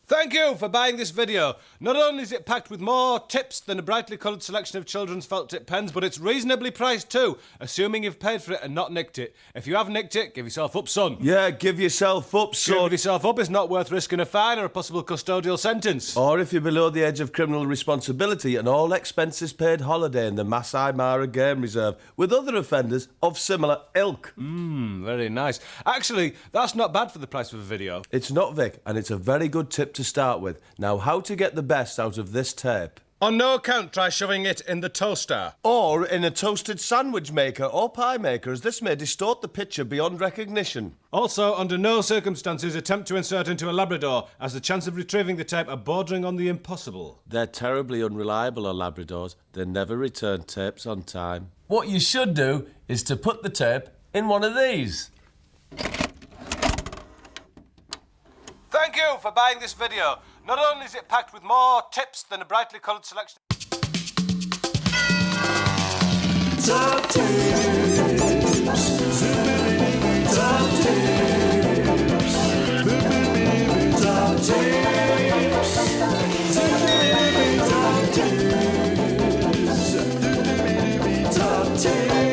Thank you for buying this video. Not only is it packed with more tips than a brightly coloured selection of children's felt tip pens, but it's reasonably priced too, assuming you've paid for it and not nicked it. If you have nicked it, give yourself up, son. Yeah, give yourself up, son. Give yourself up is not worth risking a fine or a possible custodial sentence. Or if you're below the age of criminal responsibility, an all expenses paid holiday in the Masai Mara Game Reserve with other offenders of similar ilk. Very nice. Actually, that's not bad for the price of a video. It's not, Vic, and it's a very good tip to start with. Now, how to get the best out of this tape? On no account try shoving it in the toaster. Or in a toasted sandwich maker or pie maker, as this may distort the picture beyond recognition. Also, under no circumstances attempt to insert into a Labrador, as the chance of retrieving the tape are bordering on the impossible. They're terribly unreliable on Labradors. They never return tapes on time. What you should do is to put the tape in one of these. Thank you for buying this video. Not only is it packed with more tips than a brightly coloured selection... Top tips. Top tips. Top tips. Top tips.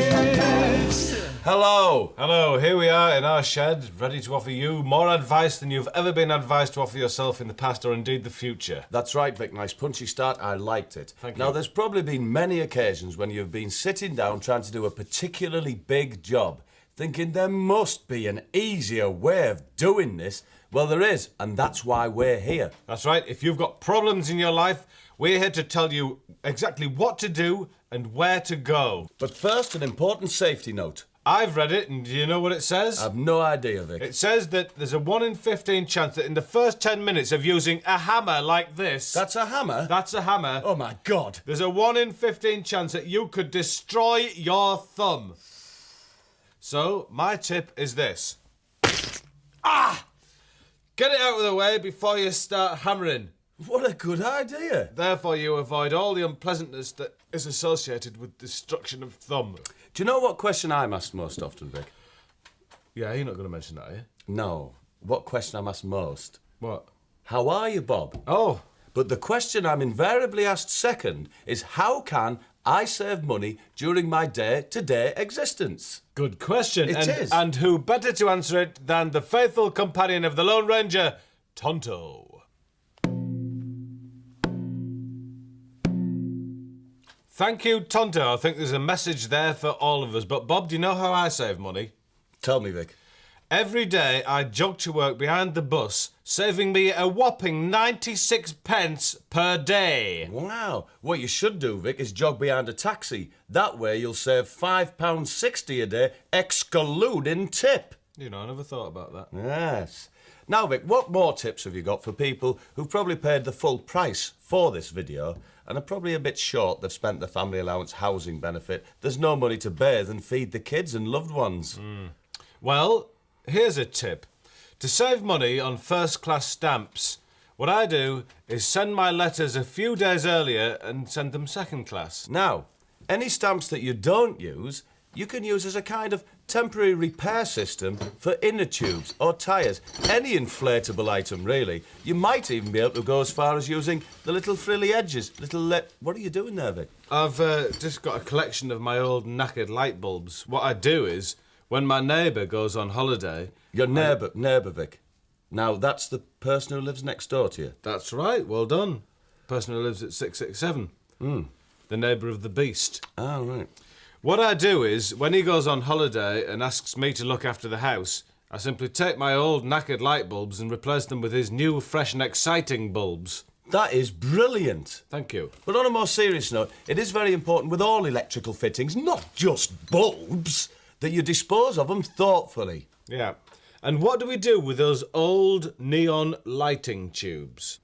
Hello, here we are in our shed, ready to offer you more advice than you've ever been advised to offer yourself in the past or indeed the future. That's right, Vic. Nice punchy start. I liked it. Thank Now, you. there's probably been many occasions when you've been sitting down trying to do a particularly big job, thinking there must be an easier way of doing this. Well, there is, and that's why we're here. That's right, if you've got problems in your life, we're here to tell you exactly what to do and where to go. But first, an important safety note. I've read it, and do you know what it says? I've no idea, Vic. It says that there's a 1 in 15 chance that in the first 10 minutes of using a hammer like this... That's a hammer? That's a hammer. Oh, my God. There's a 1 in 15 chance that you could destroy your thumb. So, my tip is this. Get it out of the way before you start hammering. What a good idea. Therefore, you avoid all the unpleasantness that is associated with destruction of thumb. Do you know what question I'm asked most often, Vic? Yeah, you're not going to mention that, are you? No. What question I'm asked most? What? How are you, Bob? Oh, But the question I'm invariably asked second is how can I save money during my day-to-day existence? good question. It is. And who better to answer it than the faithful companion of the Lone Ranger, Tonto. Thank you, Tonto. I think there's a message there for all of us. But, Bob, do you know how I save money? Tell me, Vic. Every day I jog to work behind the bus, saving me a whopping 96 pence per day. Wow. What you should do, Vic, is jog behind a taxi. That way you'll save £5.60 a day, excluding tip. You know, I never thought about that. Yes. Now, Vic, what more tips have you got for people who've probably paid the full price for this video and are probably a bit short? They've spent the family allowance housing benefit. There's no money to bathe and feed the kids and loved ones. Well, here's a tip. To save money on first-class stamps, what I do is send my letters a few days earlier and send them second class. Now, any stamps that you don't use, you can use as a kind of temporary repair system for inner tubes or tyres. Any inflatable item, really. You might even be able to go as far as using the little frilly edges. What are you doing there, Vic? I've just got a collection of my old knackered light bulbs. What I do is, when my neighbour goes on holiday... Your neighbour, Vic. Now, that's the person who lives next door to you. That's right, well done. Person who lives at 667. The neighbour of the beast. Oh, right. What I do is, when he goes on holiday and asks me to look after the house, I simply take my old knackered light bulbs and replace them with his new, fresh and exciting bulbs. That is brilliant. Thank you. But on a more serious note, it is very important with all electrical fittings, not just bulbs, that you dispose of them thoughtfully. Yeah. And what do we do with those old neon lighting tubes?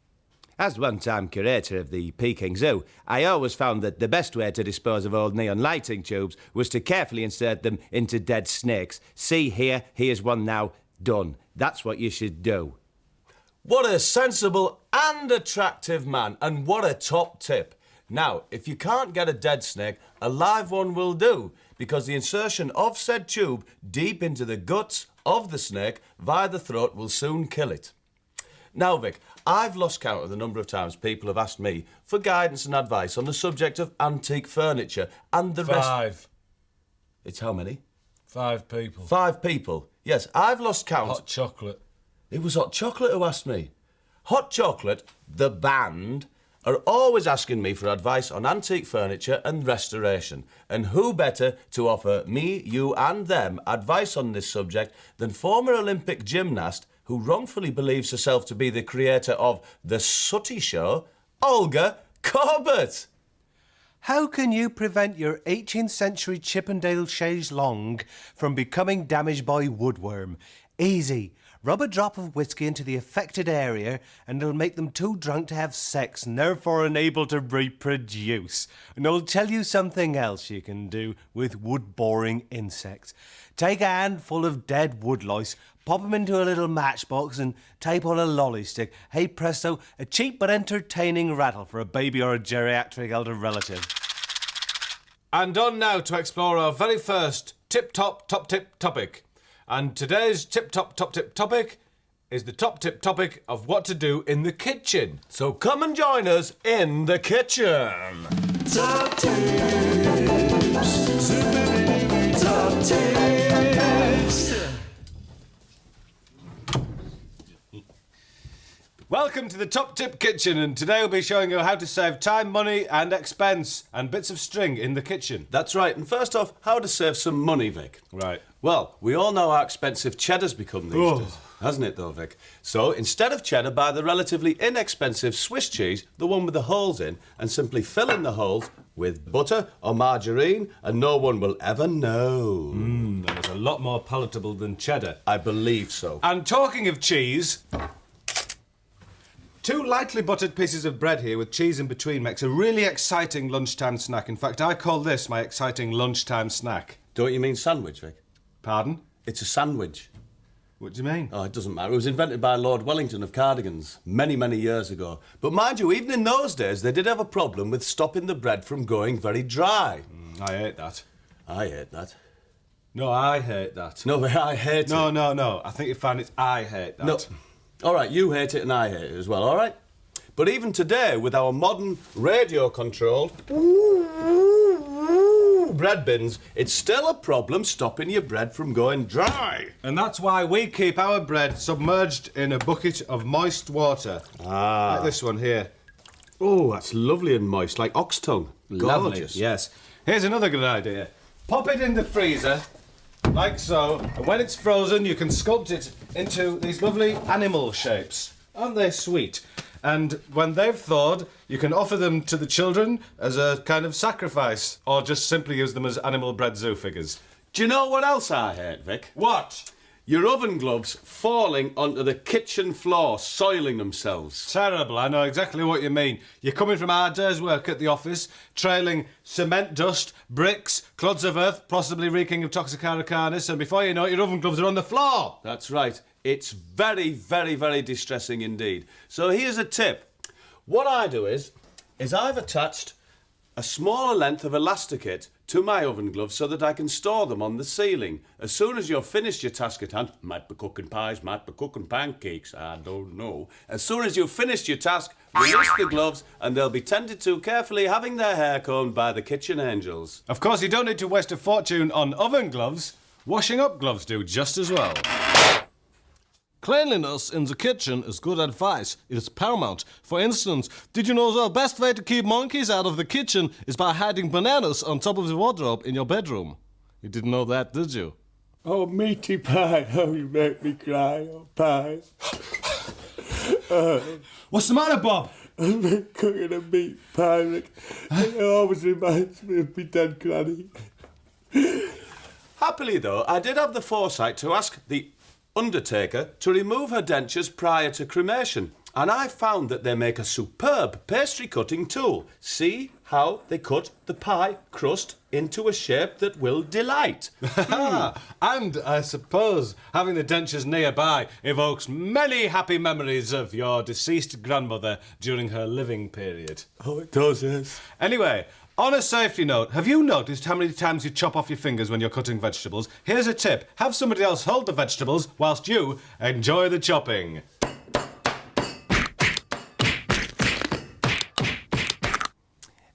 As one-time curator of the Peking Zoo, I always found that the best way to dispose of old neon lighting tubes was to carefully insert them into dead snakes. See here, here's one now, done. That's what you should do. What a sensible and attractive man, and what a top tip. Now, if you can't get a dead snake, a live one will do, because the insertion of said tube deep into the guts of the snake via the throat will soon kill it. Now, Vic, I've lost count of the number of times people have asked me for guidance and advice on the subject of antique furniture and the rest... 5. It's how many? 5 people. 5 people. Yes, I've lost count. Hot chocolate. It was Hot Chocolate who asked me. Hot Chocolate, the band, are always asking me for advice on antique furniture and restoration. And who better to offer me, you and them advice on this subject than former Olympic gymnast who wrongfully believes herself to be the creator of The Sooty Show, Olga Corbett. How can you prevent your 18th century Chippendale chaise longue from becoming damaged by woodworm? Easy. Rub a drop of whiskey into the affected area and it'll make them too drunk to have sex and therefore unable to reproduce. And I'll tell you something else you can do with wood-boring insects. Take a handful of dead wood lice, pop them into a little matchbox and tape on a lolly stick. Hey presto, a cheap but entertaining rattle for a baby or a geriatric elder relative. And on now to explore our very first top tip topic. And today's top tip topic is the top tip topic of what to do in the kitchen. So come and join us in the kitchen. Top tips. Super top tips. Welcome to the Top Tip Kitchen, and today we'll be showing you how to save time, money and expense and bits of string in the kitchen. That's right. And first off, how to save some money, Vic. Right. Well, we all know how expensive cheddar's become these days, hasn't it though, Vic? So instead of cheddar, buy the relatively inexpensive Swiss cheese, the one with the holes in, and simply fill in the holes with butter or margarine, and no one will ever know. That is a lot more palatable than cheddar. I believe so. And talking of cheese, 2 lightly buttered pieces of bread here with cheese in between makes a really exciting lunchtime snack. In fact, I call this my exciting lunchtime snack. Don't you mean sandwich, Vic? Pardon? It's a sandwich. What do you mean? Oh, it doesn't matter. It was invented by Lord Wellington of cardigans many, many years ago. But mind you, even in those days, they did have a problem with stopping the bread from going very dry. I hate that. I hate that. No, I hate that. No, I hate it. No. I think you find it's I hate that. No. All right, you hate it and I hate it as well, all right? But even today, with our modern radio-controlled bread bins, it's still a problem stopping your bread from going dry. And that's why we keep our bread submerged in a bucket of moist water. Like this one here. Oh, that's lovely and moist, like ox tongue. Lovely. Gorgeous. Yes. Here's another good idea. Pop it in the freezer, like so, and when it's frozen, you can sculpt it into these lovely animal shapes. Aren't they sweet? And when they've thawed, you can offer them to the children as a kind of sacrifice, or just simply use them as animal bread zoo figures. Do you know what else I hate, Vic? What? Your oven gloves falling onto the kitchen floor, soiling themselves. Terrible, I know exactly what you mean. You're coming from a hard day's work at the office, trailing cement dust, bricks, clods of earth, possibly reeking of Toxicara carnis, and before you know it, your oven gloves are on the floor. That's right. It's very, very, very distressing indeed. So here's a tip. What I do is I've attached a smaller length of elasticate to my oven gloves so that I can store them on the ceiling. As soon as you've finished your task at hand, might be cooking pies, might be cooking pancakes, I don't know. As soon as you've finished your task, release the gloves and they'll be tended to carefully, having their hair combed by the kitchen angels. Of course, you don't need to waste a fortune on oven gloves. Washing up gloves do just as well. Cleanliness in the kitchen is good advice. It is paramount. For instance, did you know the best way to keep monkeys out of the kitchen is by hiding bananas on top of the wardrobe in your bedroom? You didn't know that, did you? Oh, meaty pie, oh, you make me cry, oh, pie. What's the matter, Bob? I've been cooking a meat pie, Rick. It always reminds me of me dead granny. Happily, though, I did have the foresight to ask the undertaker to remove her dentures prior to cremation, and I found that they make a superb pastry cutting tool. See how they cut the pie crust into a shape that will delight. And I suppose having the dentures nearby evokes many happy memories of your deceased grandmother during her living period. Oh, it does, yes. Anyway, on a safety note, have you noticed how many times you chop off your fingers when you're cutting vegetables? Here's a tip. Have somebody else hold the vegetables whilst you enjoy the chopping.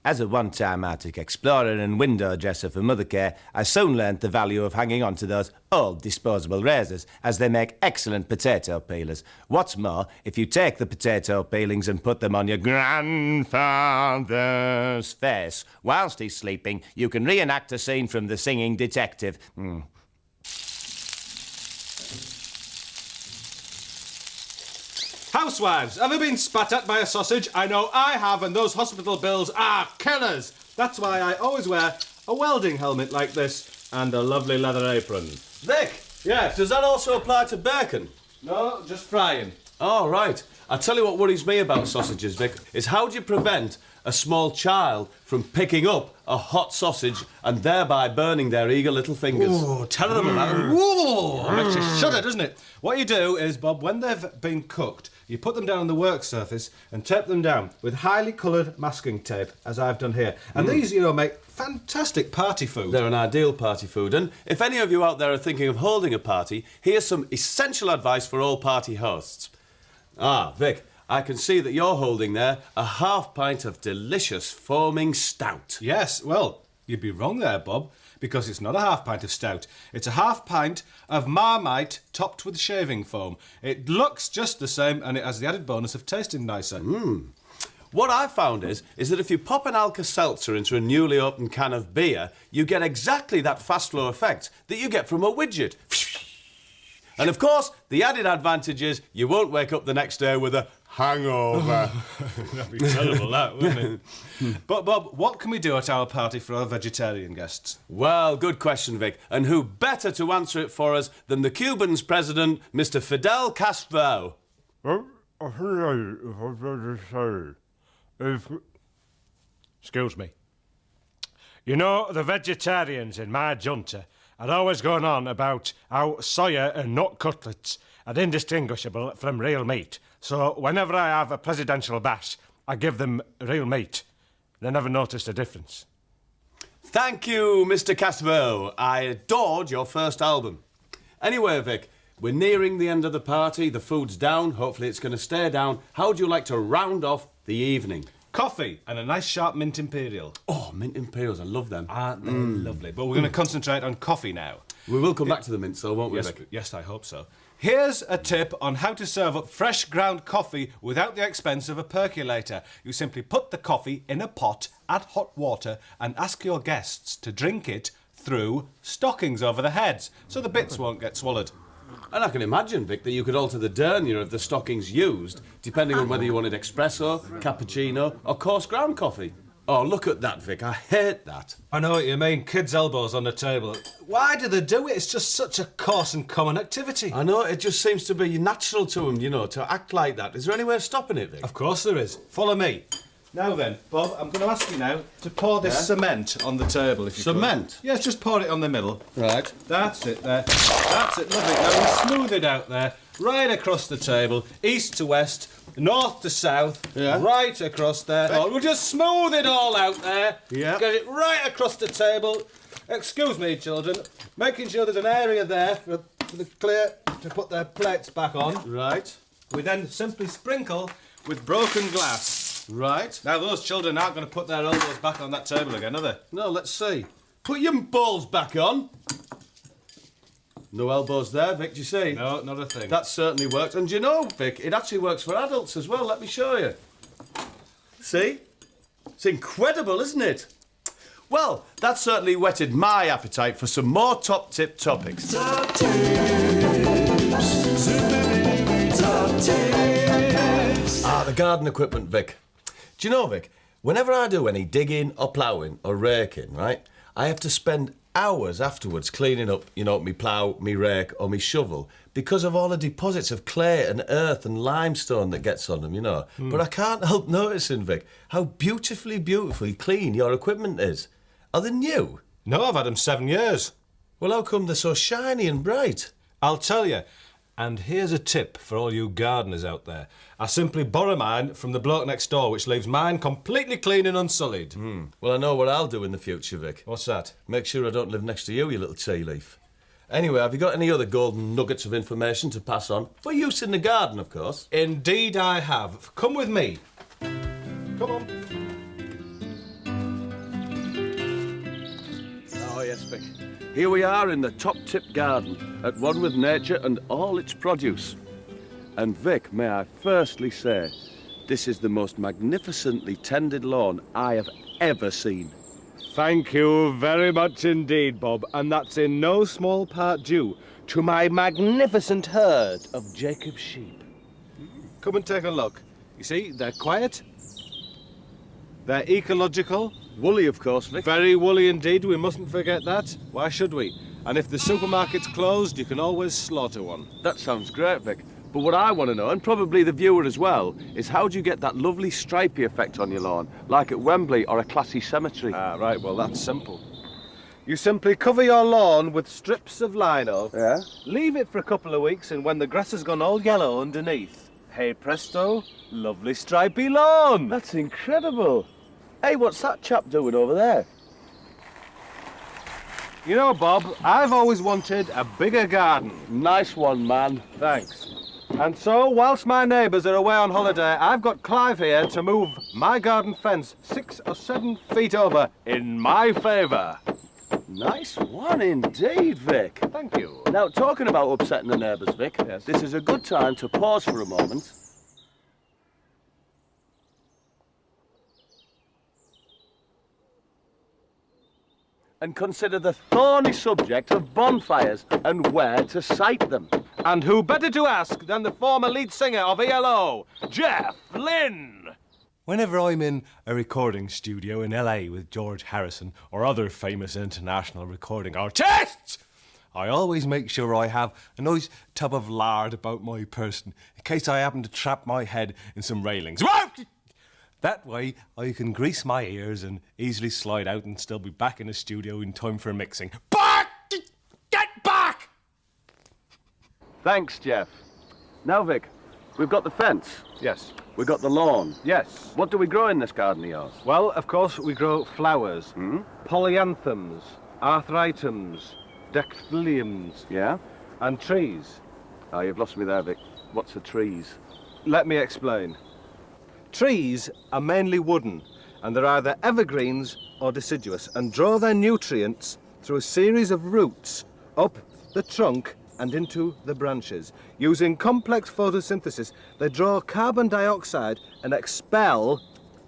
As a one-time Arctic explorer and window dresser for mother care, I soon learnt the value of hanging on to those old disposable razors, as they make excellent potato peelers. What's more, if you take the potato peelings and put them on your grandfather's face whilst he's sleeping, you can reenact a scene from The Singing Detective. Housewives, ever been spat at by a sausage? I know I have, and those hospital bills are killers. That's why I always wear a welding helmet like this and a lovely leather apron. Vic! Yes. Does that also apply to bacon? No, just frying. Oh, right. I tell you what worries me about sausages, Vic, is how do you prevent a small child from picking up a hot sausage and thereby burning their eager little fingers? Oh, terrible. Whoa! Makes you shudder, doesn't it? What you do is, Bob, when they've been cooked, you put them down on the work surface and tape them down with highly coloured masking tape, as I've done here. And these, make fantastic party food. They're an ideal party food, and if any of you out there are thinking of holding a party, here's some essential advice for all party hosts. Ah, Vic, I can see that you're holding there a half pint of delicious foaming stout. Yes, well, you'd be wrong there, Bob, because it's not a half pint of stout. It's a half pint of Marmite topped with shaving foam. It looks just the same, and it has the added bonus of tasting nicer. What I've found is that if you pop an Alka-Seltzer into a newly opened can of beer, you get exactly that fast flow effect that you get from a widget. And of course, the added advantage is you won't wake up the next day with a hangover. That'd be terrible, that, wouldn't it? But, Bob, what can we do at our party for our vegetarian guests? Well, good question, Vic. And who better to answer it for us than the Cuban's president, Mr. Fidel Castro? Excuse me. You know, the vegetarians in my junta are always going on about how soya and nut cutlets are indistinguishable from real meat. So whenever I have a presidential bash, I give them real meat. They never noticed a difference. Thank you, Mr. Castro. I adored your first album. Anyway, Vic, we're nearing the end of the party. The food's down. Hopefully it's going to stay down. How would you like to round off the evening? Coffee and a nice sharp mint imperial. Oh, mint imperials. I love them. Aren't they lovely? But we're going to concentrate on coffee now. We will come back to the mint, so won't we, Yes, Vic? yes, I hope so. Here's a tip on how to serve up fresh ground coffee without the expense of a percolator. You simply put the coffee in a pot, add hot water, and ask your guests to drink it through stockings over their heads, so the bits won't get swallowed. And I can imagine, Vic, that you could alter the dernier of the stockings used, depending on whether you wanted espresso, cappuccino, or coarse ground coffee. Oh, look at that, Vic. I hate that. I know what you mean, kids' elbows on the table. Why do they do it? It's just such a coarse and common activity. I know, it just seems to be natural to them, to act like that. Is there any way of stopping it, Vic? Of course there is. Follow me. Now then, Bob, I'm going to ask you now to pour this cement on the table, if you Cement? could. Yes, just pour it on the middle. Right. That's it there. That's it, lovely. Now we smooth it out there, right across the table, east to west, north to south, right across there. Oh, we'll just smooth it all out there. Yeah. Get it right across the table. Excuse me, children. Making sure there's an area there for the clear to put their plates back on. Right. We then simply sprinkle with broken glass. Right. Now, those children aren't going to put their elbows back on that table again, are they? No, let's see. Put your balls back on. No elbows there, Vic, do you see? No, not a thing. That certainly works. And do you know, Vic, it actually works for adults as well. Let me show you. See? It's incredible, isn't it? Well, that certainly whetted my appetite for some more top-tip topics. Top tips. Top tips. The garden equipment, Vic. Do you know, Vic, whenever I do any digging or ploughing or raking, right, I have to spend hours afterwards cleaning up, me plough, me rake or me shovel because of all the deposits of clay and earth and limestone that gets on them, But I can't help noticing, Vic, how beautifully clean your equipment is. Are they new? No, I've had them 7 years. Well, how come they're so shiny and bright? I'll tell you. And here's a tip for all you gardeners out there. I simply borrow mine from the bloke next door, which leaves mine completely clean and unsullied. Well, I know what I'll do in the future, Vic. What's that? Make sure I don't live next to you, you little tea leaf. Anyway, have you got any other golden nuggets of information to pass on? For use in the garden, of course. Indeed I have. Come with me. Come on. yes, Vic. Here we are in the top-tip garden, at one with nature and all its produce. And Vic, may I firstly say, this is the most magnificently tended lawn I have ever seen. Thank you very much indeed, Bob, and that's in no small part due to my magnificent herd of Jacob sheep. Come and take a look. You see, they're quiet, they're ecological, Woolly, of course, Vic. very woolly indeed, we mustn't forget that. Why should we? And if the supermarket's closed, you can always slaughter one. That sounds great, Vic. But what I want to know, and probably the viewer as well, is how do you get that lovely stripy effect on your lawn, like at Wembley or a classy cemetery? Ah, right, well, that's simple. You simply cover your lawn with strips of lino, Yeah? leave it for a couple of weeks, and when the grass has gone all yellow underneath, hey presto, lovely stripy lawn! That's incredible. Hey, what's that chap doing over there? You know, Bob, I've always wanted a bigger garden. Nice one, man. Thanks. And so, whilst my neighbours are away on holiday, I've got Clive here to move my garden fence 6 or 7 feet over in my favour. Nice one indeed, Vic. Thank you. Now, talking about upsetting the neighbours, Vic, Yes. this is a good time to pause for a moment. And consider the thorny subject of bonfires and where to site them. And who better to ask than the former lead singer of ELO, Jeff Lynne? Whenever I'm in a recording studio in LA with George Harrison or other famous international recording artists, I always make sure I have a nice tub of lard about my person in case I happen to trap my head in some railings. That way I can grease my ears and easily slide out and still be back in the studio in time for mixing. Back! Get back! Thanks, Jeff. Now, Vic, we've got the fence. Yes. We've got the lawn. Yes. What do we grow in this garden of yours? Well, of course, we grow flowers, polyanthums, arthritums, dactyliums, Yeah? and trees. Oh, you've lost me there, Vic. What's the trees? Let me explain. Trees are mainly wooden, and they're either evergreens or deciduous, and draw their nutrients through a series of roots up the trunk and into the branches. Using complex photosynthesis, they draw carbon dioxide and expel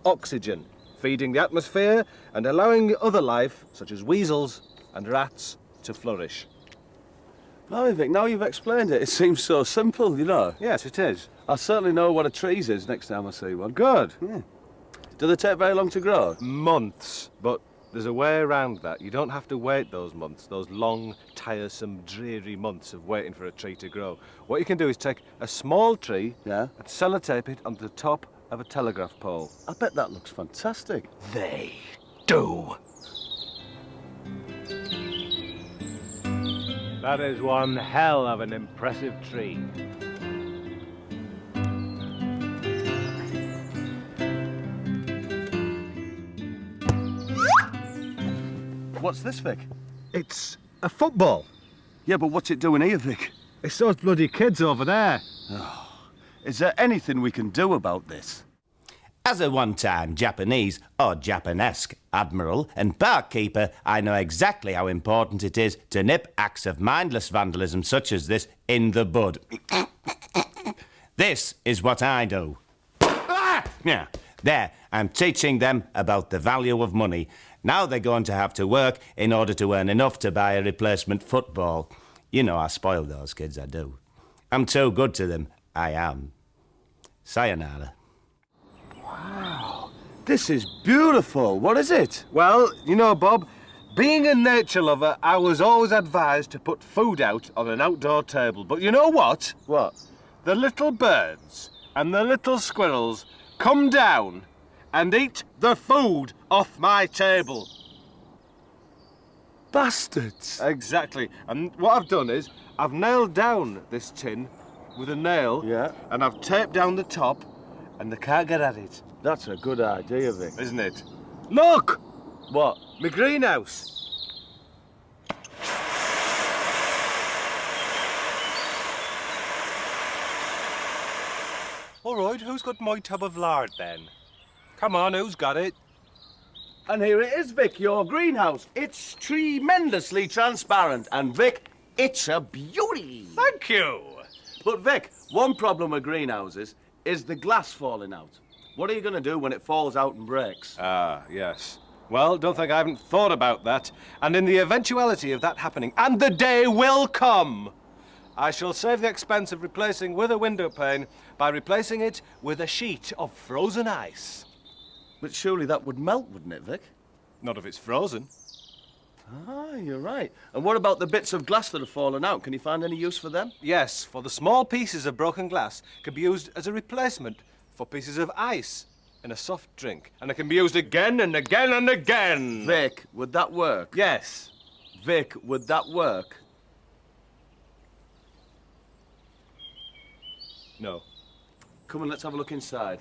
oxygen, feeding the atmosphere and allowing other life, such as weasels and rats, to flourish. Blimey, Vic, now you've explained it, it seems so simple, you know. Yes, it is. I certainly know what a trees is next time I see one. Good. Do they take very long to grow? Months, but there's a way around that. You don't have to wait those months, those long, tiresome, dreary months of waiting for a tree to grow. What you can do is take a small tree Yeah? and sellotape it onto the top of a telegraph pole. I bet that looks fantastic. They do. That is one hell of an impressive tree. What's this, Vic? It's a football. Yeah, but what's it doing here, Vic? It's those bloody kids over there. Is there anything we can do about this? As a one-time Japanese or Japanesque admiral and barkeeper, I know exactly how important it is to nip acts of mindless vandalism such as this in the bud. This is what I do. Yeah, there, I'm teaching them about the value of money. Now they're going to have to work in order to earn enough to buy a replacement football. You know I spoil those kids, I do. I'm too good to them, I am. Sayonara. This is beautiful. What is it? Well, you know, Bob, being a nature lover, I was always advised to put food out on an outdoor table. But you know what? What? The little birds and the little squirrels come down and eat the food off my table. Bastards. Exactly. And what I've done is I've nailed down this tin with a nail. Yeah. And I've taped down the top and they can't get at it. That's a good idea, Vic. Isn't it? Look! What? My greenhouse. All right, who's got my tub of lard then? Come on, who's got it? And here it is, Vic, your greenhouse. It's tremendously transparent. And, Vic, it's a beauty. Thank you. But, Vic, one problem with greenhouses is the glass falling out. What are you going to do when it falls out and breaks? Ah, yes. Well, don't think I haven't thought about that. And in the eventuality of that happening, and the day will come, I shall save the expense of replacing with a window pane by replacing it with a sheet of frozen ice. But surely that would melt, wouldn't it, Vic? Not if it's frozen. Ah, you're right. And what about the bits of glass that have fallen out? Can you find any use for them? Yes, for the small pieces of broken glass can be used as a replacement for pieces of ice in a soft drink. And it can be used again and again and again. Vic, would that work? Yes. Vic, would that work? No. Come on, let's have a look inside.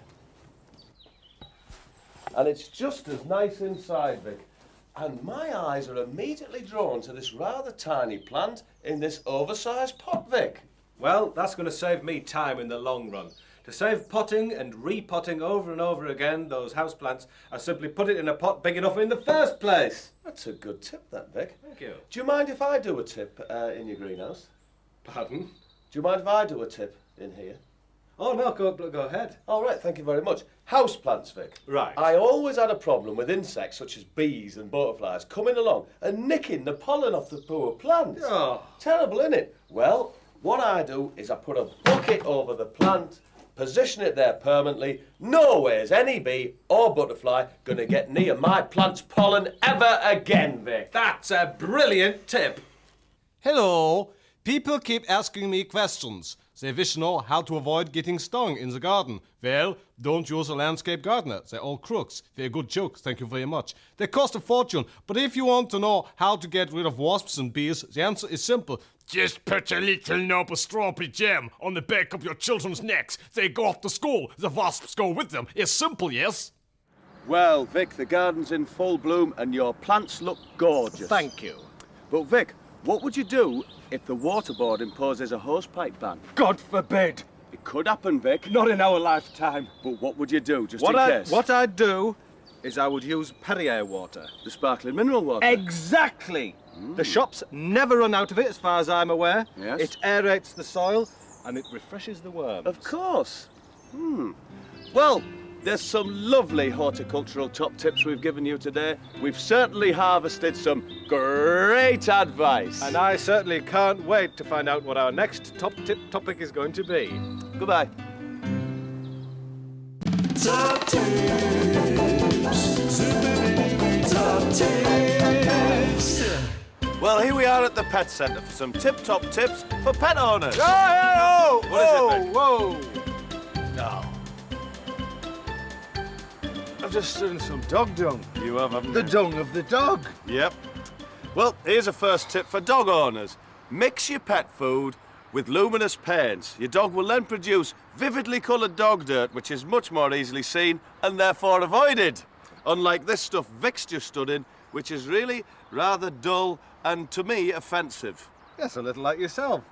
And it's just as nice inside, Vic. And my eyes are immediately drawn to this rather tiny plant in this oversized pot, Vic. Well, that's going to save me time in the long run. To save potting and repotting over and over again those houseplants, I simply put it in a pot big enough in the first place. That's a good tip, that, Vic. Thank you. Do you mind if I do a tip in your greenhouse? Pardon? Do you mind if I do a tip in here? Oh, no, go ahead. All right, thank you very much. Houseplants, Vic. Right. I always had a problem with insects such as bees and butterflies coming along and nicking the pollen off the poor plants. Oh. Terrible, isn't it? Well, what I do is I put a bucket over the plant, position it there permanently. No way is any bee or butterfly going to get near my plant's pollen ever again, Vic. That's a brilliant tip. Hello. People keep asking me questions. They wish to know how to avoid getting stung in the garden. Well, don't use a landscape gardener. They're all crooks. They're good jokes, thank you very much. They cost a fortune, but if you want to know how to get rid of wasps and bees, the answer is simple. Just put a little knob of strawberry jam on the back of your children's necks. They go off to school. The wasps go with them. It's simple, yes? Well, Vic, the garden's in full bloom and your plants look gorgeous. Thank you. But, Vic, what would you do if the water board imposes a hosepipe ban? God forbid. It could happen, Vic. Not in our lifetime. But what would you do, just in case? What I'd do is I would use Perrier water. The sparkling mineral water? Exactly. The shops never run out of it, as far as I'm aware. Yes. It aerates the soil and it refreshes the worms. Of course. Well, there's some lovely horticultural top tips we've given you today. We've certainly harvested some great advice. And I certainly can't wait to find out what our next top tip topic is going to be. Goodbye. Top tips. Zippity top tips. Well, here we are at the pet centre for some tip-top tips for pet owners. Oh, What is it, Vic? whoa. No. I've just stood in some dog dung. You have, haven't The you? dung of the dog. Yep. Well, here's a first tip for dog owners. Mix your pet food with luminous paints. Your dog will then produce vividly coloured dog dirt, which is much more easily seen and therefore avoided. Unlike this stuff Vic's just stood in, which is really rather dull and, to me, offensive. Yes, a little like yourself.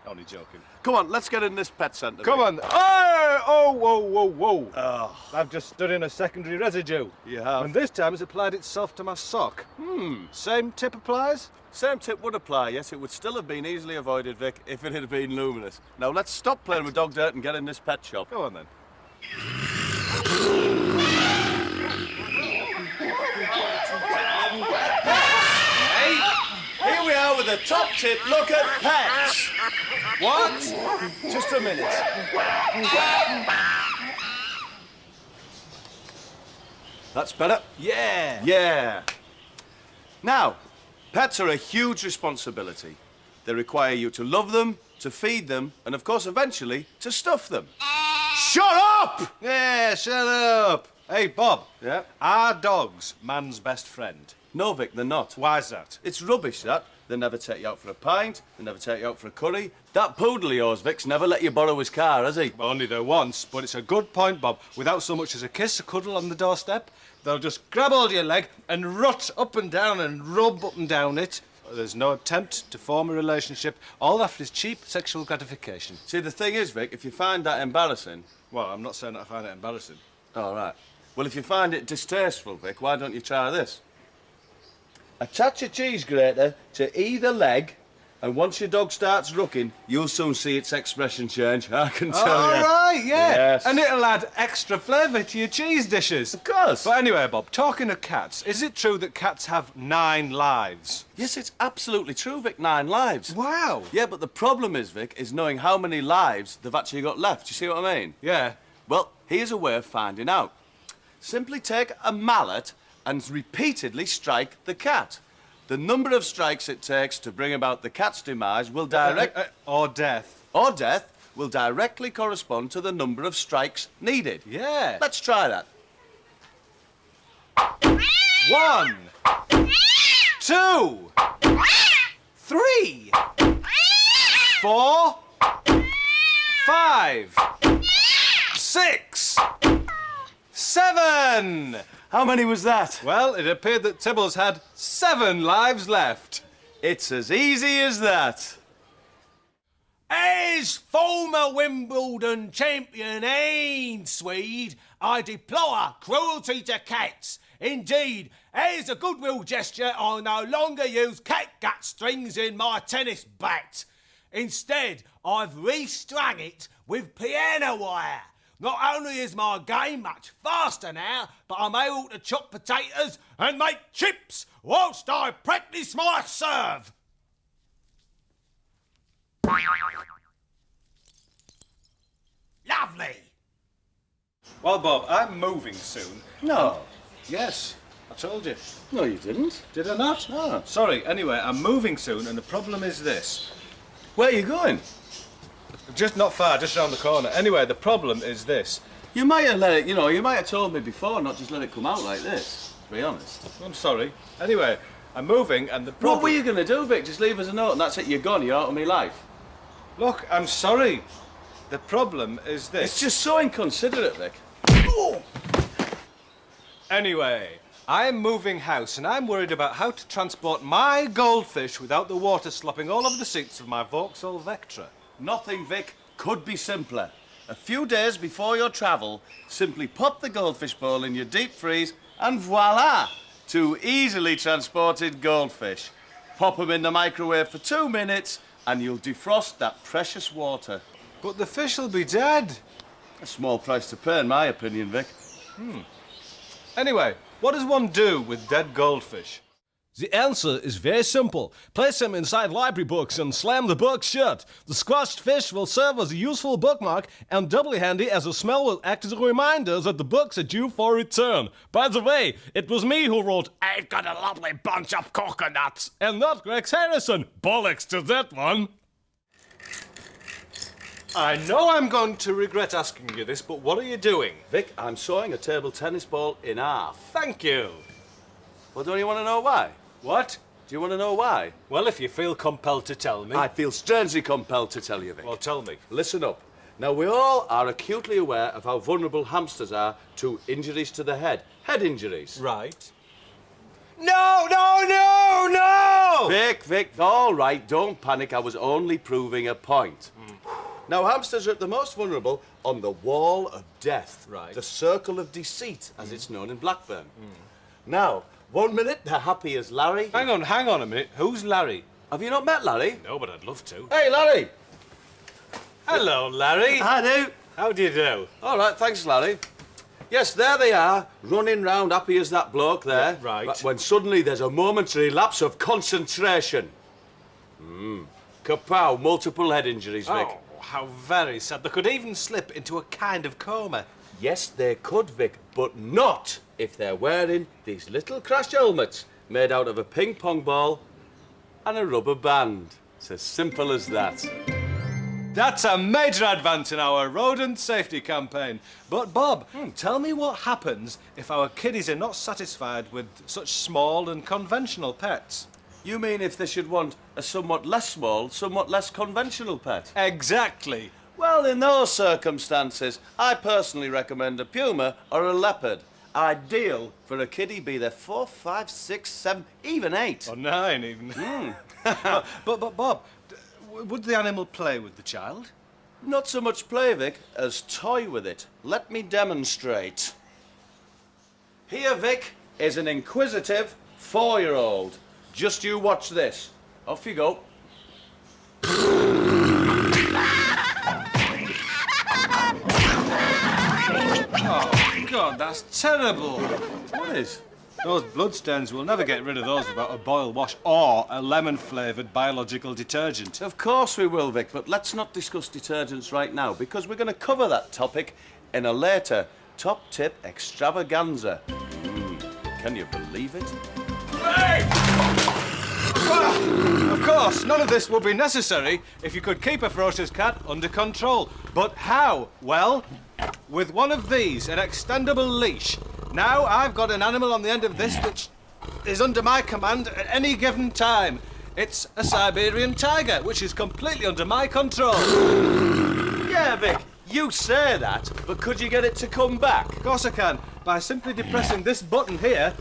Only joking. Come on, let's get in this pet centre. Come Vic. on. Oh, whoa. Oh, I've just stood in a secondary residue. you have. And this time it's applied itself to my sock. Same tip applies? Same tip would apply, yes. It would still have been easily avoided, Vic, if it had been luminous. Now, let's stop playing with dog dirt and get in this pet shop. Go on then. Here we are with a top tip look at pets. What? Just a minute. That's better. Yeah. Yeah. Now, pets are a huge responsibility. They require you to love them, to feed them, and of course, eventually, to stuff them. Shut up! Yeah, shut up. Hey, Bob. Yeah? Are dogs man's best friend? No, Vic, they're not. Why's that? It's rubbish, that. They never take you out for a pint. They never take you out for a curry. That poodle of yours, Vic's, never let you borrow his car, has he? Only there once, but it's a good point, Bob. Without so much as a kiss, a cuddle on the doorstep, they'll just grab hold of your leg and rot up and down and rub up and down it. There's no attempt to form a relationship. All after is cheap sexual gratification. See, the thing is, Vic, if you find that embarrassing... Well, I'm not saying that I find it embarrassing. All right. Well, if you find it distasteful, Vic, why don't you try this? Attach a cheese grater to either leg, and once your dog starts rooking, you'll soon see its expression change, I can tell All you. right, yeah. Yes. And it'll add extra flavour to your cheese dishes. Of course. But anyway, Bob, talking of cats, is it true that cats have 9 lives? Yes, it's absolutely true, Vic, 9 lives. Wow. Yeah, but the problem is, Vic, is knowing how many lives they've actually got left. Do you see what I mean? Yeah. Well, here's a way of finding out. Simply take a mallet and repeatedly strike the cat. The number of strikes it takes to bring about the cat's demise will Or death. or death will directly correspond to the number of strikes needed. Yeah. Let's try that. 1, 2, 3, 4, 5, 6, 7. How many was that? Well, it appeared that Tibbles had 7 lives left. It's as easy as that. As former Wimbledon champion and Swede, I deplore cruelty to cats. Indeed, as a goodwill gesture, I no longer use catgut strings in my tennis bat. Instead, I've restrung it with piano wire. Not only is my game much faster now, but I'm able to chop potatoes and make chips whilst I practice my serve. Lovely. Well, Bob, I'm moving soon. No. Yes, I told you. No, you didn't. Did I not? No. Sorry, anyway, I'm moving soon, and the problem is this. Where are you going? Just not far, just round the corner. Anyway, the problem is this. You might have let it, you might have told me before, not just let it come out like this, to be honest. I'm sorry. Anyway, I'm moving, and the problem... What were you going to do, Vic? Just leave us a note and that's it, you're gone, you're out of my life. Look, I'm sorry. The problem is this. It's just so inconsiderate, Vic. Anyway, I'm moving house, and I'm worried about how to transport my goldfish without the water slopping all over the seats of my Vauxhall Vectra. Nothing, Vic, could be simpler. A few days before your travel, simply pop the goldfish bowl in your deep freeze and voila! 2 easily transported goldfish. Pop them in the microwave for 2 minutes and you'll defrost that precious water. But the fish will be dead. A small price to pay, in my opinion, Vic. Anyway, what does one do with dead goldfish? The answer is very simple. Place them inside library books and slam the books shut. The squashed fish will serve as a useful bookmark, and doubly handy as the smell will act as a reminder that the books are due for return. By the way, it was me who wrote, "I've got a lovely bunch of coconuts," and not Rex Harrison. Bollocks to that one. I know I'm going to regret asking you this, but what are you doing? Vic, I'm sawing a table tennis ball in half. Thank you. Well, don't you want to know why? What? Do you want to know why? Well, if you feel compelled to tell me. I feel strangely compelled to tell you, Vic. Well, tell me. Listen up. Now, we all are acutely aware of how vulnerable hamsters are to injuries to the head. Head injuries. Right. No, no, no, no! Vic, all right, don't panic. I was only proving a point. Now, hamsters are at the most vulnerable on the wall of death. Right. The circle of deceit, as it's known in Blackburn. Now, 1 minute, they're happy as Larry. Hang on a minute. Who's Larry? Have you not met Larry? No, but I'd love to. Hey, Larry! Hello, Larry. I do. How do you do? All right, thanks, Larry. Yes, there they are, running round happy as that bloke there. Yeah, right. But when suddenly there's a momentary lapse of concentration. Kapow, multiple head injuries, Vic. Oh, how very sad. They could even slip into a kind of coma. Yes, they could, Vic, but not if they're wearing these little crash helmets made out of a ping pong ball and a rubber band. It's as simple as that. That's a major advance in our rodent safety campaign. But, Bob, tell me what happens if our kiddies are not satisfied with such small and conventional pets. You mean if they should want a somewhat less small, somewhat less conventional pet? Exactly. Well, in those circumstances, I personally recommend a puma or a leopard. Ideal for a kiddie, be there 4, 5, 6, 7, even 8. Or 9, even. But, Bob, would the animal play with the child? Not so much play, Vic, as toy with it. Let me demonstrate. Here, Vic, is an inquisitive 4-year-old. Just you watch this. Off you go. Oh, God, that's terrible. What is? Those bloodstains, we'll never get rid of those without a boil wash or a lemon-flavoured biological detergent. Of course we will, Vic, but let's not discuss detergents right now because we're going to cover that topic in a later top tip extravaganza. Can you believe it? Of course, none of this would be necessary if you could keep a ferocious cat under control. But how? Well, with one of these, an extendable leash. Now I've got an animal on the end of this which is under my command at any given time. It's a Siberian tiger, which is completely under my control. Yeah, Vic, you say that, but could you get it to come back? Of course I can, by simply depressing this button here.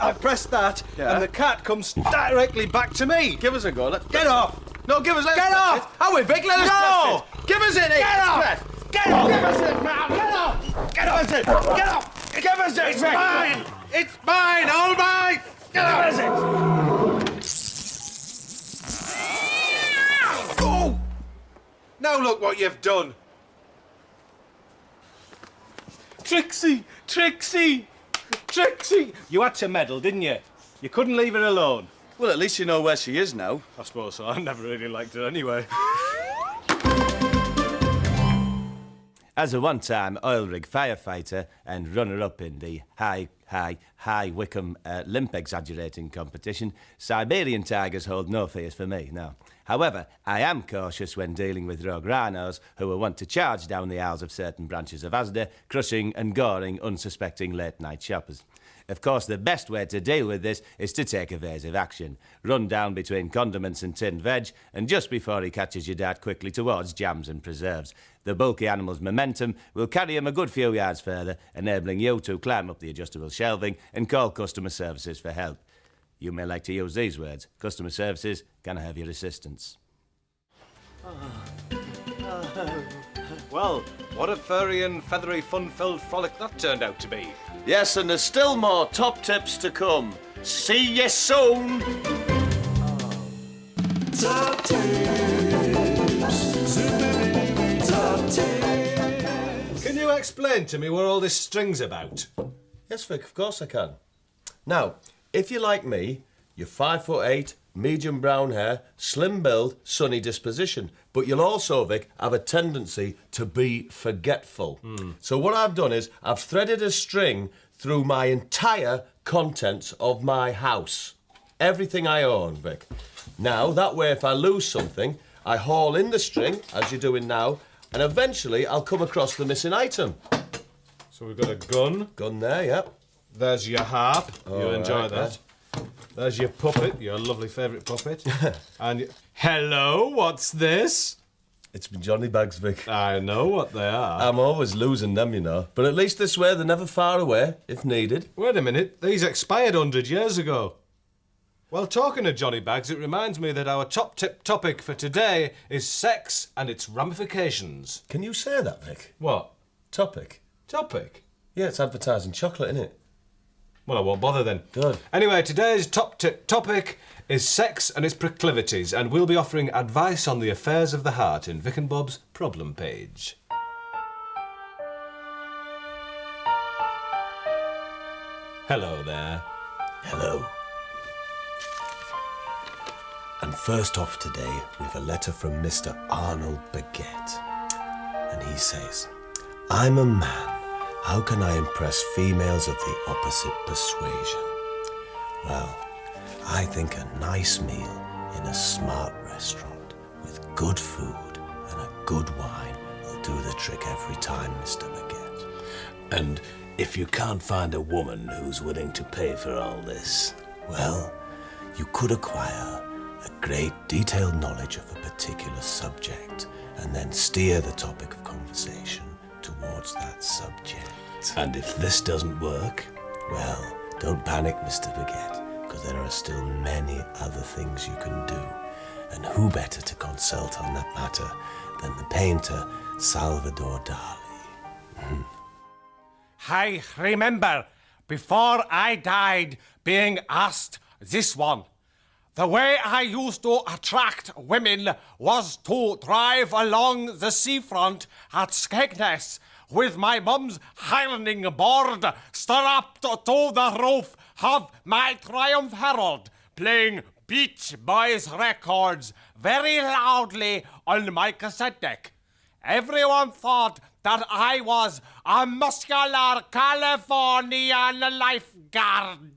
I press that, Yeah. and the cat comes directly back to me. Give us a go. Get off! No, give us. Get off! Are we, Vic? Let us No! press it. Give us it. Get off! Press. Get off! Give us it, pal. Get off! Get off! Get off! Give us it, It's Vic. mine! It's mine! All mine! Get off! Oh! Now look what you've done! Trixie! Trixie! Trixie! You had to meddle, didn't you? You couldn't leave her alone. Well, at least you know where she is now. I suppose so. I never really liked her anyway. As a one-time oil rig firefighter and runner-up in the high Wycombe limp exaggerating competition, Siberian tigers hold no fears for me, no. However, I am cautious when dealing with rogue rhinos who will want to charge down the aisles of certain branches of Asda, crushing and goring unsuspecting late-night shoppers. Of course, the best way to deal with this is to take evasive action. Run down between condiments and tinned veg, and just before he catches you, dart quickly towards jams and preserves. The bulky animal's momentum will carry him a good few yards further, enabling you to climb up the adjustable shelving and call customer services for help. You may like to use these words. Customer services, can I have your assistance? Well, what a furry and feathery fun-filled frolic that turned out to be. Yes, and there's still more top tips to come. See you soon. Top tips. Zippity top tips. Can you explain to me what all this string's about? Yes, Vic, of course I can. Now, if you're like me, you're 5'8", medium brown hair, slim build, sunny disposition. But you'll also, Vic, have a tendency to be forgetful. So what I've done is I've threaded a string through my entire contents of my house. Everything I own, Vic. Now, that way, if I lose something, I haul in the string, as you're doing now, and eventually I'll come across the missing item. So we've got a gun. Gun there, yep. There's your harp. You'll enjoy right, that. There's your puppet, your lovely favourite puppet. And hello, what's this? It's been Johnny Bags, Vic. I know what they are. I'm always losing them, you know. But at least this way they're never far away, if needed. Wait a minute, these expired 100 years ago. Well, talking of Johnny Bags, it reminds me that our top tip topic for today is sex and its ramifications. Can you say that, Vic? What? Topic? Topic? Yeah, it's advertising chocolate, isn't it? Well, I won't bother then. Good. Anyway, today's top tip topic is sex and its proclivities, and we'll be offering advice on the affairs of the heart in Vic and Bob's problem page. Hello there. Hello. And first off today, we've a letter from Mr. Arnold Baguette. And he says, I'm a man. How can I impress females of the opposite persuasion? Well, I think a nice meal in a smart restaurant with good food and a good wine will do the trick every time, Mr. Baguette. And if you can't find a woman who's willing to pay for all this? Well, you could acquire a great detailed knowledge of a particular subject and then steer the topic of conversation towards that subject. And if this doesn't work? Well, don't panic, Mr. Baguette, because there are still many other things you can do. And who better to consult on that matter than the painter Salvador Dali? Hey, remember, before I died being asked this one. The way I used to attract women was to drive along the seafront at Skegness with my mum's ironing board strapped to the roof of my Triumph Herald, playing Beach Boys records very loudly on my cassette deck. Everyone thought that I was a muscular Californian lifeguard.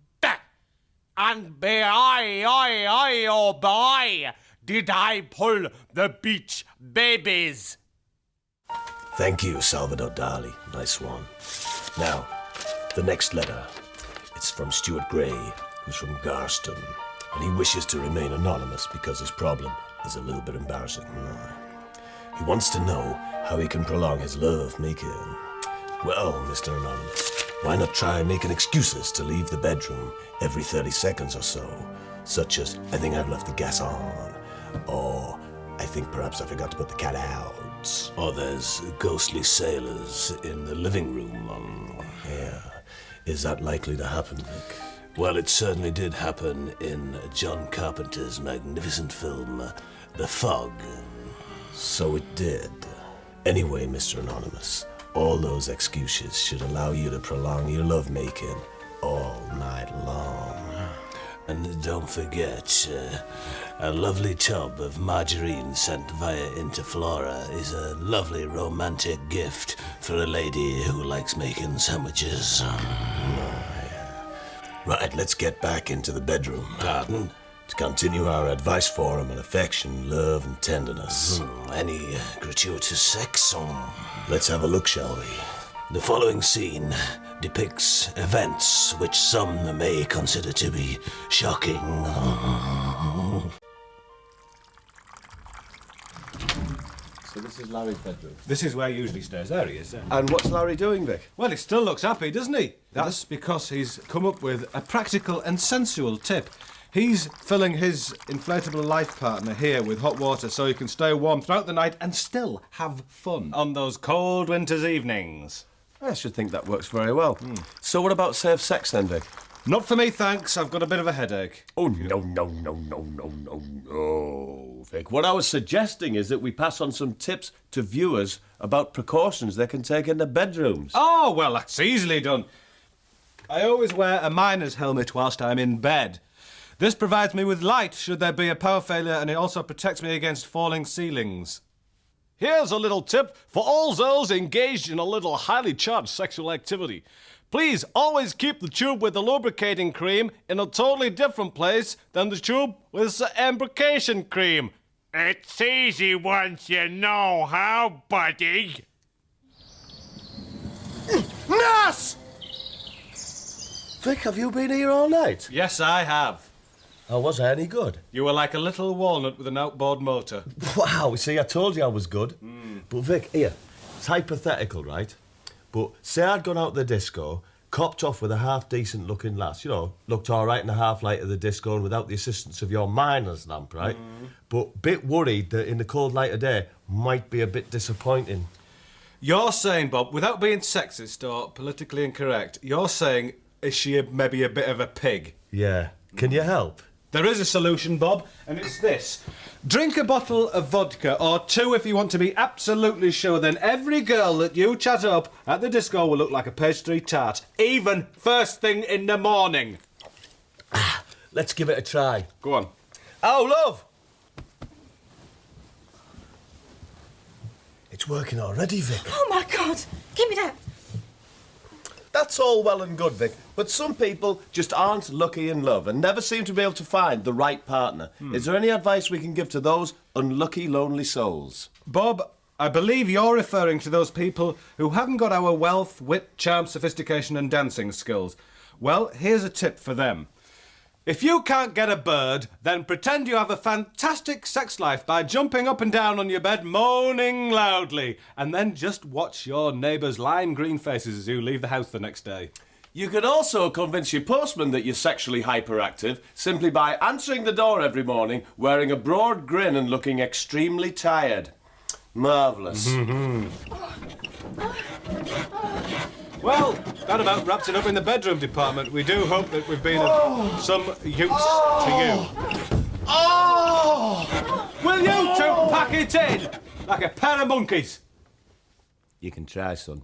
And boy, oh boy, did I pull the beach babies. Thank you, Salvador Dali. Nice one. Now, the next letter. It's from Stuart Gray, who's from Garston, and he wishes to remain anonymous because his problem is a little bit embarrassing. He wants to know how he can prolong his love making. Well, Mr. Anonymous, why not try making excuses to leave the bedroom every 30 seconds or so, such as, I think I've left the gas on, or I think perhaps I forgot to put the cat out. Or there's ghostly sailors in the living room. Yeah. Is that likely to happen, Vic? Well, it certainly did happen in John Carpenter's magnificent film, The Fog. So it did. Anyway, Mr. Anonymous, all those excuses should allow you to prolong your lovemaking all night long. And don't forget, a lovely tub of margarine sent via Interflora is a lovely romantic gift for a lady who likes making sandwiches. Right, let's get back into the bedroom. Pardon? To continue our advice forum on affection, love, and tenderness. Any gratuitous sex? Let's have a look, shall we? The following scene depicts events which some may consider to be shocking. So this is Larry's bedroom. This is where he usually stays. There he is. And what's Larry doing, Vic? Well, he still looks happy, doesn't he? That's because he's come up with a practical and sensual tip. He's filling his inflatable life partner here with hot water so he can stay warm throughout the night and still have fun on those cold winter's evenings. I should think that works very well. So what about safe sex then, Vic? Not for me, thanks. I've got a bit of a headache. Oh, no, Vic. What I was suggesting is that we pass on some tips to viewers about precautions they can take in their bedrooms. Oh, well, that's easily done. I always wear a miner's helmet whilst I'm in bed. This provides me with light should there be a power failure, and it also protects me against falling ceilings. Here's a little tip for all those engaged in a little highly charged sexual activity. Please always keep the tube with the lubricating cream in a totally different place than the tube with the embrocation cream. It's easy once you know how, buddy. Nurse! Vic, have you been here all night? Yes, I have. Oh, was I any good? You were like a little walnut with an outboard motor. Wow, see, I told you I was good. But Vic, here, it's hypothetical, right? But say I'd gone out to the disco, copped off with a half-decent looking lass, you know, looked all right in the half-light of the disco and without the assistance of your miner's lamp, right? But bit worried that in the cold light of day might be a bit disappointing. You're saying, Bob, without being sexist or politically incorrect, you're saying, is she maybe a bit of a pig? Yeah. Can you help? There is a solution, Bob, and it's this. Drink a bottle of vodka, or two if you want to be absolutely sure, then every girl that you chat up at the disco will look like a pastry tart, even first thing in the morning. Let's give it a try. Go on. Oh, love! It's working already, Vic. Oh, my God! Give me that. That's all well and good, Vic, but some people just aren't lucky in love and never seem to be able to find the right partner. Is there any advice we can give to those unlucky, lonely souls? Bob, I believe you're referring to those people who haven't got our wealth, wit, charm, sophistication and dancing skills. Well, here's a tip for them. If you can't get a bird, then pretend you have a fantastic sex life by jumping up and down on your bed, moaning loudly, and then just watch your neighbours' lime green faces as you leave the house the next day. You could also convince your postman that you're sexually hyperactive simply by answering the door every morning, wearing a broad grin and looking extremely tired. Marvellous. Well, That about wraps it up in the bedroom department. We do hope that we've been of some use to you. Oh! Will you two pack it in like a pair of monkeys? You can try, son.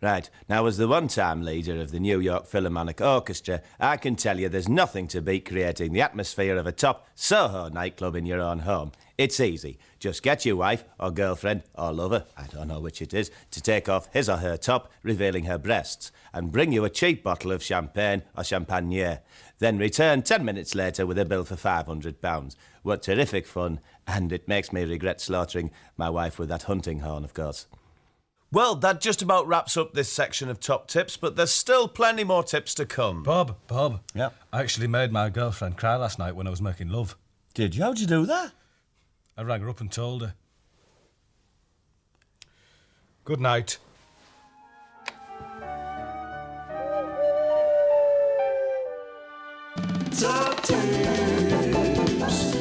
Right, now as the one-time leader of the New York Philharmonic Orchestra, I can tell you there's nothing to beat creating the atmosphere of a top Soho nightclub in your own home. It's easy. Just get your wife or girlfriend or lover, I don't know which it is, to take off his or her top, revealing her breasts, and bring you a cheap bottle of champagne or champagne. Then return 10 minutes later with a bill for £500. What terrific fun, and it makes me regret slaughtering my wife with that hunting horn, of course. Well, that just about wraps up this section of top tips, but there's still plenty more tips to come. Bob. Yeah? I actually made my girlfriend cry last night when I was making love. Did you? How'd you do that? I rang her up and told her. Good night. Top tips.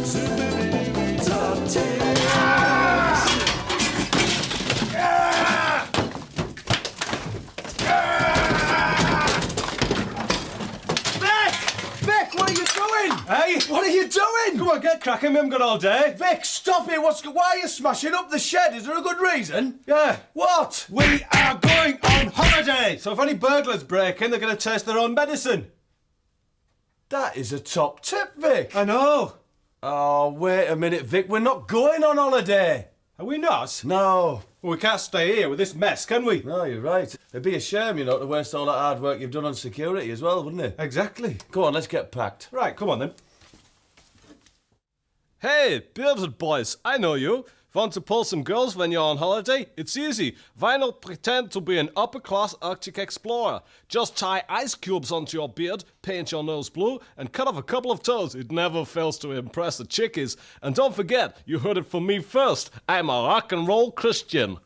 Zippity top tips. Vic, what are you doing? Hey? What are you doing? Come on, get cracking. We haven't got all day. Vic, stop it. Why are you smashing up the shed? Is there a good reason? Yeah. What? We are going on holiday. So if any burglars break in, they're going to taste their own medicine. That is a top tip, Vic. I know. Oh, wait a minute, Vic. We're not going on holiday. Are we not? No. Well, we can't stay here with this mess, can we? No, you're right. It'd be a shame, you know, to waste all that hard work you've done on security as well, wouldn't it? Exactly. Go on, let's get packed. Right, come on then. Hey, bearded boys, I know you. Want to pull some girls when you're on holiday? It's easy. Why not pretend to be an upper-class Arctic explorer? Just tie ice cubes onto your beard, paint your nose blue, and cut off a couple of toes. It never fails to impress the chickies. And don't forget, you heard it from me first. I'm a rock and roll Christian.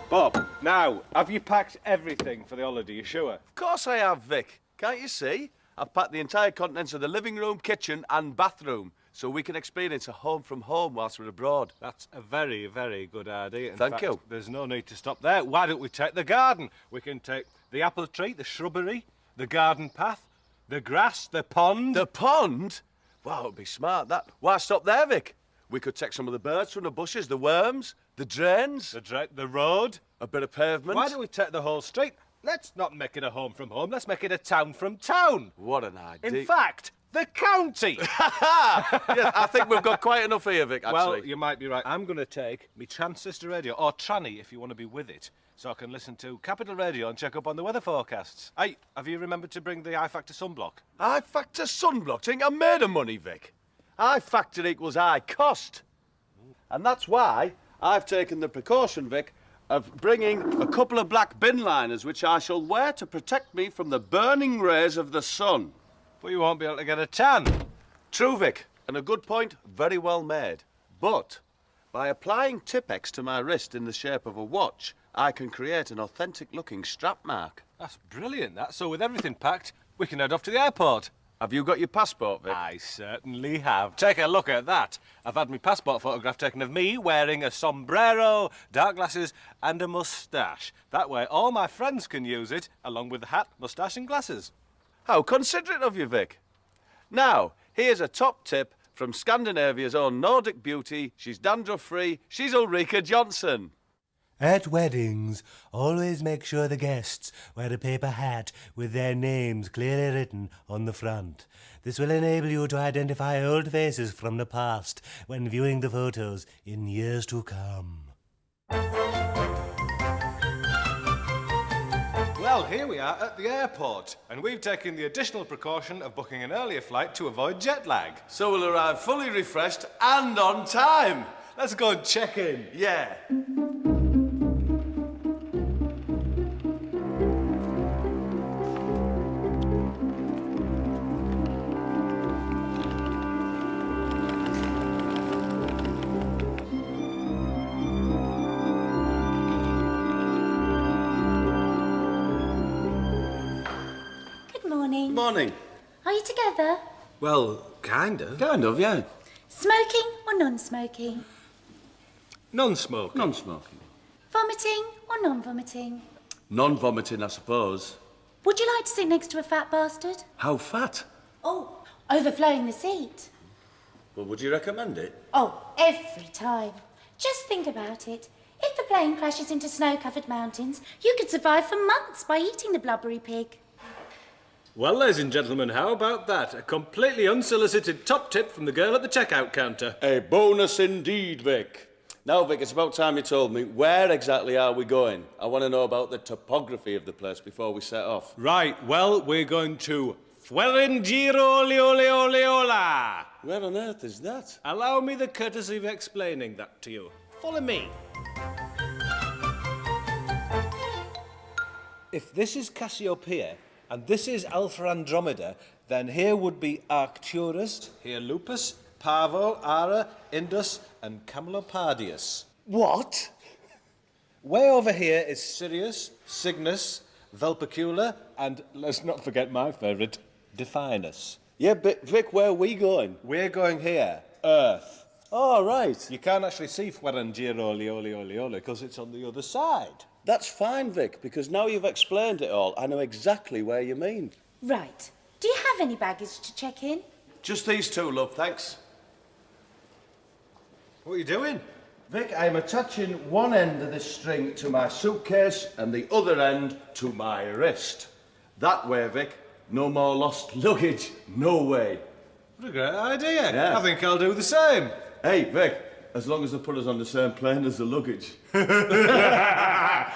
Bob, now, have you packed everything for the holiday? You sure? Of course I have, Vic. Can't you see? I've packed the entire contents of the living room, kitchen and bathroom so we can experience a home from home whilst we're abroad. That's a very, very good idea. In Thank fact, you. There's no need to stop there. Why don't we take the garden? We can take the apple tree, the shrubbery, the garden path, the grass, the pond. The pond? Wow, it'd be smart, that. Why stop there, Vic? We could take some of the birds from the bushes, the worms, the drains, the road. a bit of pavement. Why don't we take the whole street? Let's not make it a home from home. Let's make it a town from town. What an idea. In fact, the county. Yes, I think we've got quite enough here, Vic, actually. Well, you might be right. I'm going to take me transistor radio, or tranny if you want to be with it, so I can listen to Capital Radio and check up on the weather forecasts. Hey, have you remembered to bring the I-Factor sunblock? I-Factor sunblock? Think I'm made of money, Vic. I-Factor equals I cost. And that's why I've taken the precaution, Vic, of bringing a couple of black bin liners which I shall wear to protect me from the burning rays of the sun. But you won't be able to get a tan. True, Vic, and a good point, very well made. But by applying Tipex to my wrist in the shape of a watch, I can create an authentic-looking strap mark. That's brilliant, that. So with everything packed, we can head off to the airport. Have you got your passport, Vic? I certainly have. Take a look at that. I've had my passport photograph taken of me wearing a sombrero, dark glasses and a moustache. That way all my friends can use it, along with the hat, moustache and glasses. How considerate of you, Vic. Now, here's a top tip from Scandinavia's own Nordic beauty. She's dandruff-free. She's Ulrika Johnson. At weddings, always make sure the guests wear a paper hat with their names clearly written on the front. This will enable you to identify old faces from the past when viewing the photos in years to come. Well, here we are at the airport, and we've taken the additional precaution of booking an earlier flight to avoid jet lag. So we'll arrive fully refreshed and on time. Let's go and check in. Yeah. Good morning. Morning. Are you together? Well, kind of. Kind of, yeah. Smoking or non-smoking? Non-smoking. Non-smoking. Vomiting or non-vomiting? Non-vomiting, I suppose. Would you like to sit next to a fat bastard? How fat? Oh, overflowing the seat. Well, would you recommend it? Oh, every time. Just think about it. If the plane crashes into snow-covered mountains, you could survive for months by eating the blubbery pig. Well, ladies and gentlemen, how about that? A completely unsolicited top tip from the girl at the checkout counter. A bonus indeed, Vic. Now, Vic, it's about time you told me, where exactly are we going? I want to know about the topography of the place before we set off. Right, well, we're going to Fuerengiro-Leoleoleola. Where on earth is that? Allow me the courtesy of explaining that to you. Follow me. If this is Cassiopeia and this is Alpha Andromeda, then here would be Arcturus, here Lupus, Parvo, Ara, Indus, and Camelopardius. What? Way over here is Sirius, Cygnus, Velpicula, and let's not forget my favourite, Definus. Yeah, but Vic, where are we going? We're going here, Earth. Oh, right. You can't actually see Fuerengiro-Leoleoleola because it's on the other side. That's fine, Vic, because now you've explained it all, I know exactly where you mean. Right. Do you have any baggage to check in? Just these two, love, thanks. What are you doing? Vic, I'm attaching one end of this string to my suitcase and the other end to my wrist. That way, Vic, no more lost luggage, no way. What a great idea. Yeah. I think I'll do the same. Hey, Vic, as long as they put us on the same plane as the luggage. I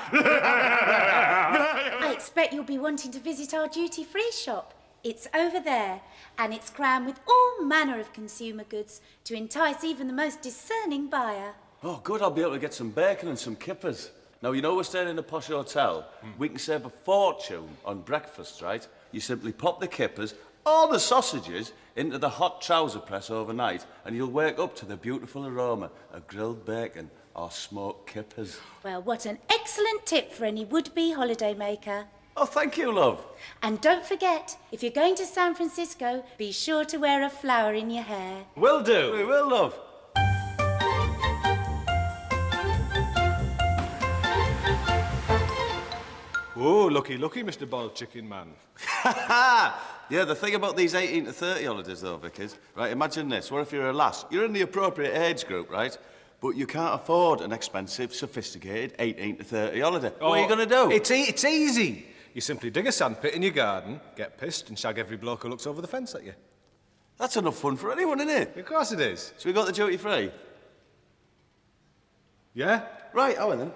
expect you'll be wanting to visit our duty-free shop. It's over there, and it's crammed with all manner of consumer goods to entice even the most discerning buyer. Oh, good, I'll be able to get some bacon and some kippers. Now, you know we're staying in a posh hotel. We can save a fortune on breakfast, right? You simply pop the kippers, all the sausages, into the hot trouser press overnight, and you'll wake up to the beautiful aroma of grilled bacon or smoked kippers. Well, what an excellent tip for any would-be holidaymaker. Oh, thank you, love. And don't forget, if you're going to San Francisco, be sure to wear a flower in your hair. Will do. We will, love. Oh, lucky, Mr. Boiled Chicken Man. Yeah, the thing about these 18 to 30 holidays, though, Vic, is, right, imagine this. What if you're a lass? You're in the appropriate age group, right? But you can't afford an expensive, sophisticated 18 to 30 holiday. What are you going to do? It's easy. You simply dig a sandpit in your garden, get pissed, and shag every bloke who looks over the fence at you. That's enough fun for anyone, isn't it? Of course it is. So we got the duty free? Yeah? Right, oh, then.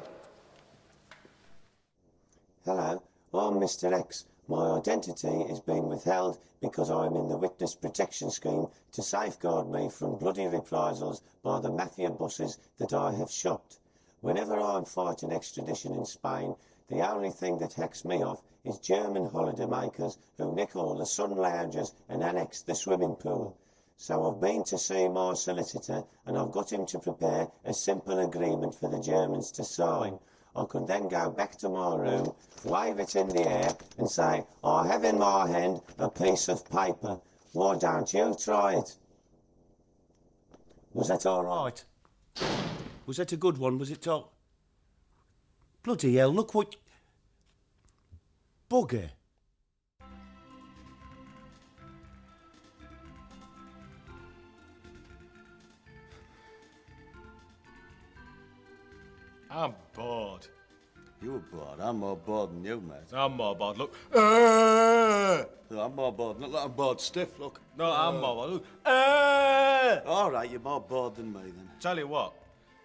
Hello, I'm Mr. X. My identity is being withheld because I'm in the witness protection scheme to safeguard me from bloody reprisals by the mafia bosses that I have shopped. Whenever I'm fighting extradition in Spain, the only thing that hacks me off is German holidaymakers who nick all the sun lounges and annex the swimming pool. So I've been to see my solicitor and I've got him to prepare a simple agreement for the Germans to sign. I can then go back to my room, wave it in the air and say, I have in my hand a piece of paper. Why don't you try it? Was that all right? Was that a good one? Was it talk? Bloody hell, look what... Bugger. I'm bored. You were bored. I'm more bored than you, mate. I'm more bored. Look. No, I'm more bored. Look like I'm bored stiff, look. No, I'm more bored. Look. All right, you're more bored than me, then. Tell you what,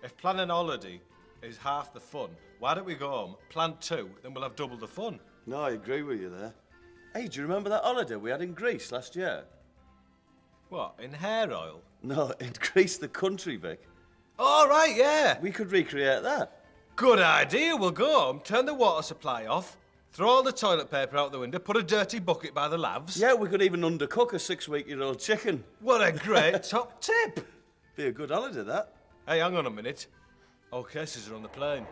if planning a holiday is half the fun, why don't we go home, plan 2, then we'll have double the fun. No, I agree with you there. Hey, do you remember that holiday we had in Greece last year? What, in hair oil? No, in Greece, the country, Vic. All right, yeah. We could recreate that. Good idea. We'll go home, turn the water supply off, throw all the toilet paper out the window, put a dirty bucket by the lavs. Yeah, we could even undercook a 6-week-old chicken. What a great top tip. Be a good holiday, that. Hey, hang on a minute. All cases are on the plane.